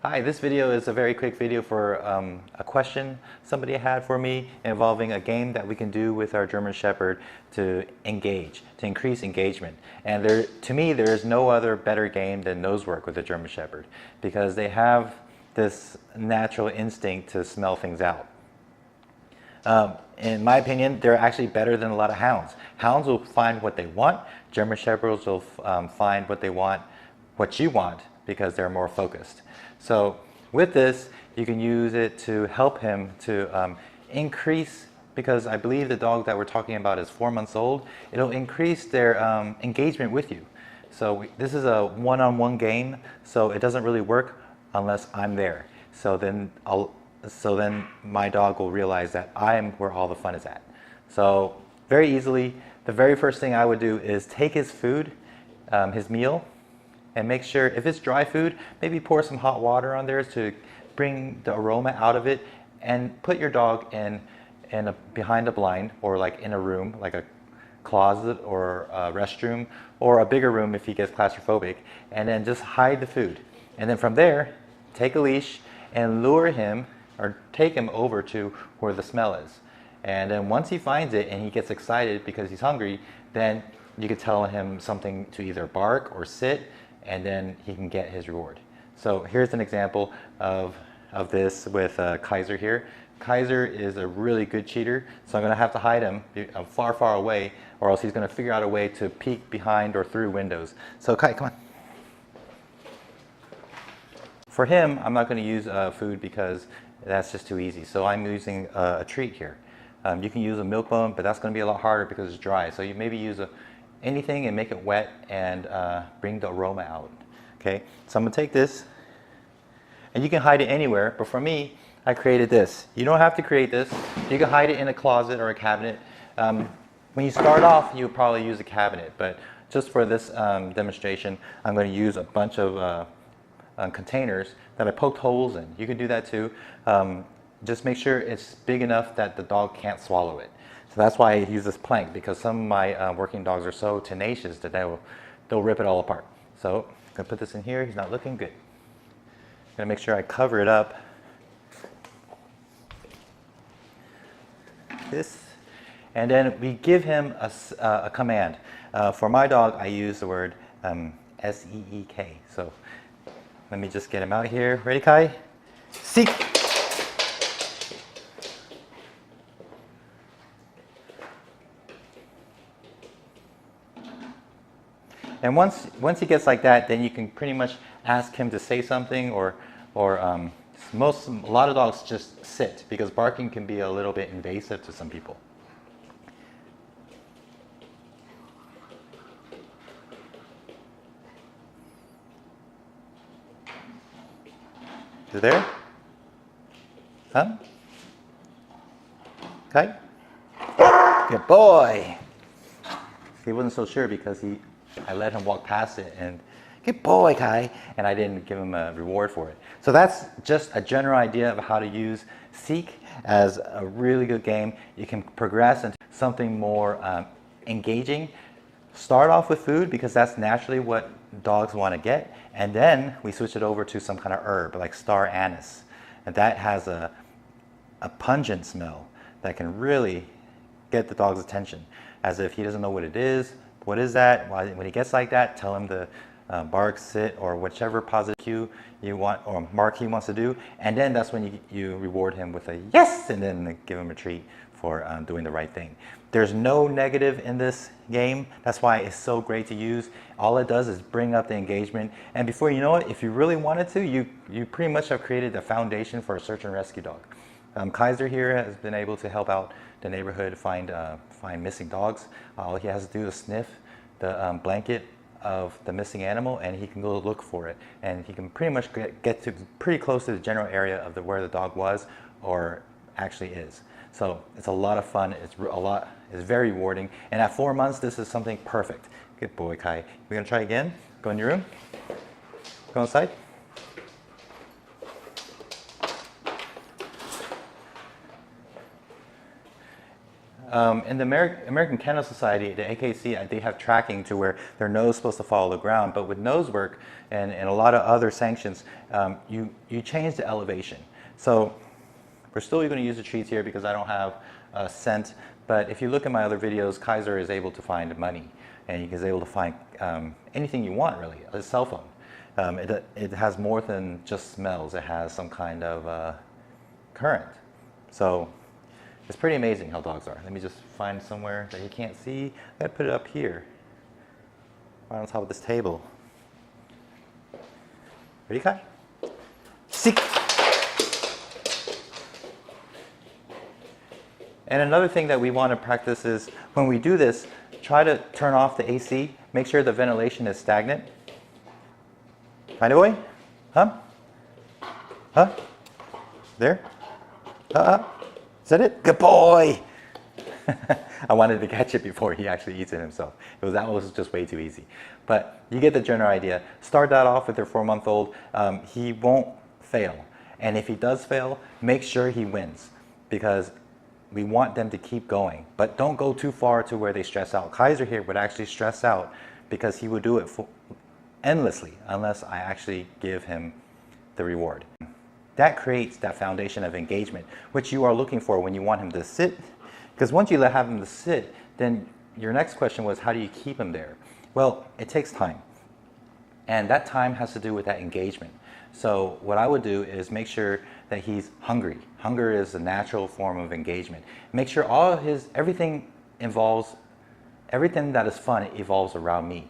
Hi, this video is a very quick video for a question somebody had for me involving a game that we can do with our German Shepherd to increase engagement. And to me, there is no other better game than nose work with the German Shepherd because they have this natural instinct to smell things out. In my opinion, they're actually better than a lot of hounds. Hounds will find what they want. German Shepherds will find what they want, what you want, because they're more focused. So with this, you can use it to help him to increase, because I believe the dog that we're talking about is 4 months old. It'll increase their engagement with you. So this is a one-on-one game, so it doesn't really work unless I'm there. So then my dog will realize that I'm where all the fun is at. So very easily, the very first thing I would do is take his food, his meal, and make sure if it's dry food, maybe pour some hot water on there to bring the aroma out of it, and put your dog behind a blind, or like in a room, like a closet or a restroom, or a bigger room if he gets claustrophobic, and then just hide the food. And then from there, take a leash and lure him or take him over to where the smell is. And then once he finds it and he gets excited because he's hungry, then you could tell him something to either bark or sit, and then he can get his reward. So here's an example of this with Kaiser here. Kaiser is a really good cheater, so I'm gonna have to hide him far, far away, or else he's gonna figure out a way to peek behind or through windows. So Kai, come on. For him, I'm not gonna use food because that's just too easy. So I'm using a treat here. You can use a milk bone, but that's gonna be a lot harder because it's dry. So you maybe use anything and make it wet and bring the aroma out. Okay, so I'm gonna take this, and you can hide it anywhere, but for me, I created this. You don't have to create this. You can hide it in a closet or a cabinet. When you start off, you'll probably use a cabinet, but just for this demonstration, I'm gonna use a bunch of containers that I poked holes in. You can do that too. Just make sure it's big enough that the dog can't swallow it. So that's why I use this plank, because some of my working dogs are so tenacious that they'll rip it all apart. So I'm gonna put this in here. He's not looking good. I'm gonna make sure I cover it up. This, and then we give him a command. For my dog, I use the word S-E-E-K. So let me just get him out here. Ready, Kai? Seek. And once he gets like that, then you can pretty much ask him to say something, or a lot of dogs just sit, because barking can be a little bit invasive to some people. Is it there? Huh? Okay. Good boy. He wasn't so sure because I let him walk past it, and good boy, Kai, and I didn't give him a reward for it. So that's just a general idea of how to use Seek as a really good game. You can progress into something more engaging. Start off with food, because that's naturally what dogs want to get, and then we switch it over to some kind of herb like star anise, and that has a pungent smell that can really get the dog's attention, as if he doesn't know what it is. What is that? When he gets like that, tell him to bark, sit, or whichever positive cue you want, or mark he wants to do, and then that's when you reward him with a yes, and then give him a treat for doing the right thing. There's no negative in this game. That's why it's so great to use. All it does is bring up the engagement, and before you know it, if you really wanted to, you pretty much have created the foundation for a search and rescue dog. Kaiser here has been able to help out the neighborhood find missing dogs. All he has to do is sniff the blanket of the missing animal, and he can go look for it, and he can pretty much get to pretty close to the general area of where the dog was or actually is. So it's a lot of fun. It's very rewarding, and at 4 months, this is something perfect. Good boy, Kai. We're gonna try again. Go in your room. Go inside. In the American Kennel Society, the AKC, they have tracking to where their nose is supposed to follow the ground. But with nose work and a lot of other sanctions, you change the elevation. So we're still going to use the treats here because I don't have a scent. But if you look at my other videos, Kaiser is able to find money. And he is able to find anything you want, really, a cell phone. It has more than just smells. It has some kind of current. So it's pretty amazing how dogs are. Let me just find somewhere that you can't see. I gotta put it up here, right on top of this table. Ready, Kai? Seek. And another thing that we want to practice is when we do this, try to turn off the AC. Make sure the ventilation is stagnant. Find a boy? Huh? Huh? There? Is that it? Good boy! I wanted to catch it before he actually eats it himself. That was just way too easy. But you get the general idea. Start that off with your 4-month-old. He won't fail. And if he does fail, make sure he wins. Because we want them to keep going. But don't go too far to where they stress out. Kaiser here would actually stress out because he would do it endlessly unless I actually give him the reward. That creates that foundation of engagement, which you are looking for when you want him to sit. Because once you have him to sit, then your next question was, how do you keep him there? Well, it takes time. And that time has to do with that engagement. So what I would do is make sure that he's hungry. Hunger is a natural form of engagement. Make sure everything that is fun evolves around me.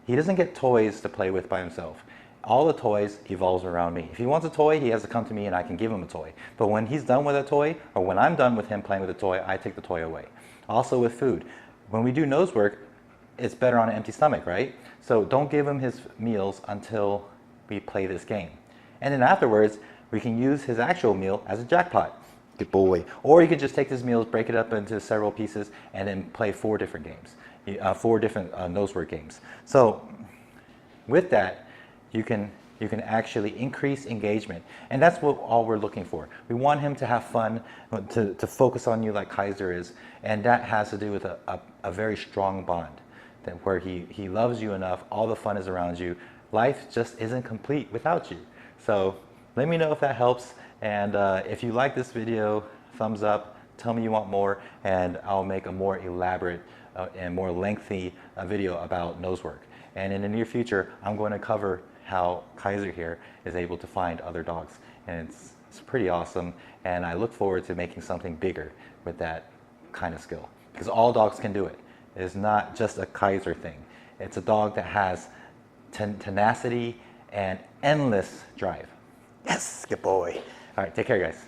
He doesn't get toys to play with by himself. All the toys evolves around me. If he wants a toy, he has to come to me and I can give him a toy. But when he's done with a toy, or when I'm done with him playing with a toy, I take the toy away. Also with food. When we do nose work, it's better on an empty stomach, right? So don't give him his meals until we play this game. And then afterwards, we can use his actual meal as a jackpot. Good boy. Or you could just take his meals, break it up into several pieces, and then play 4 different games. 4 different nose work games. So with that, you can actually increase engagement. And that's what all we're looking for. We want him to have fun, to focus on you like Kaiser is. And that has to do with a very strong bond, where he loves you enough, all the fun is around you. Life just isn't complete without you. So let me know if that helps. And if you like this video, thumbs up, tell me you want more, and I'll make a more elaborate and more lengthy video about nose work. And in the near future, I'm going to cover how Kaiser here is able to find other dogs. And it's pretty awesome. And I look forward to making something bigger with that kind of skill. Because all dogs can do it. It's not just a Kaiser thing. It's a dog that has tenacity and endless drive. Yes, good boy. All right, take care, guys.